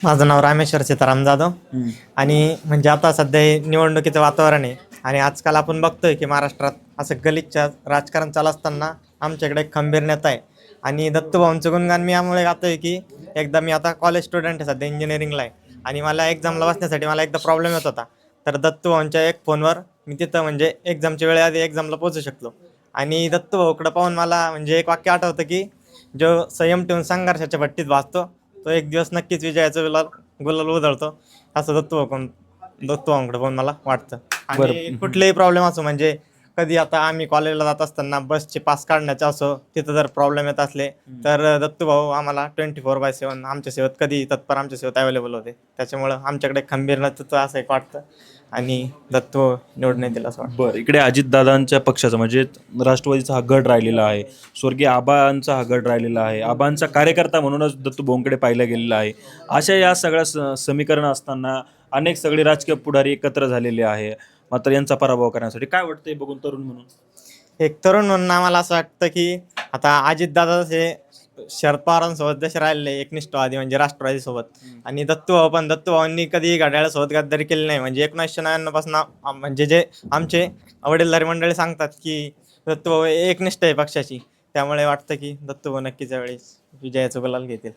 माझं नाव रामेश्वर सीताराम जाधव. आणि म्हणजे आता सध्या हे निवडणुकीचं वातावरण आहे आणि आजकाल आपण बघतोय की महाराष्ट्रात असं गलिच्छ राजकारण चालू असताना आमच्याकडे एक खंबीर नेता आहे. आणि दत्तूभाऊंचं गुणगान मी यामुळे गातोय की एकदा मी आता कॉलेज स्टुडंट आहे, सध्या इंजिनिअरिंगला आहे आणि मला एक्झामला बसण्यासाठी मला एकदा प्रॉब्लेम येत होता. तर दत्तूभाऊंच्या एक फोनवर मी तिथं म्हणजे एक्झामच्या वेळेआधी एक्झामला पोहोचू शकलो. आणि दत्तूभाऊकडं पाहून मला म्हणजे एक वाक्य आठवतं की जो संयम ठेवून संघर्षाच्या भट्टीत वाचतो तो एक दिवस नक्कीच विजयाचा गुलाल गुलाल उधळतो. असं दत्तूभाऊंकडे पण मला वाटतं. बरं. आणि कुठलेही प्रॉब्लेम असो म्हणजे कधी आता आम्ही कॉलेजला जात असताना बसचे पास काढण्याचे असो, तिथं जर प्रॉब्लेम येत असले तर दत्तूभाऊ आम्हाला 24/7 आमच्या सेवेत कधी तत्पर आमच्या सेवेत अवेलेबल होते. त्याच्यामुळं आमच्याकडे खंबीर नेतृत्व असं एक वाटतं आणि दत्तू निवडून येतील असं वाटतं. बरं, इकडे अजितदादांच्या पक्षाचा म्हणजे राष्ट्रवादीचा हा गड राहिलेला आहे. स्वर्गीय आबांचा हा गड राहिलेला आहे. आबांचा कार्यकर्ता म्हणूनच दत्तू भोंगकडे पाहिला गेलेला आहे. अशा या सगळ्या समीकरण असताना अनेक सगळे राजकीय पुढारी एकत्र झालेले आहे. मात्र यांचा पराभव करण्यासाठी काय वाटतंय बघून तरुण म्हणून? एक तरुण म्हणून आम्हाला असं वाटतं की आता अजितदादा हे शरद पवारांसोबत जसे राहिलेले एकनिष्ठवादी म्हणजे राष्ट्रवादीसोबत, आणि दत्तूभाऊंनी कधी घड्याळासोबत गद्दारी केली नाही. म्हणजे 1999 पासून म्हणजे जे आमचे वडीलधारी मंडळी सांगतात की दत्तूभाऊ एकनिष्ठ आहे पक्षाची. त्यामुळे वाटतं की दत्तूभाऊ नक्कीच यावेळेस विजयाचं गुलाल घेतील.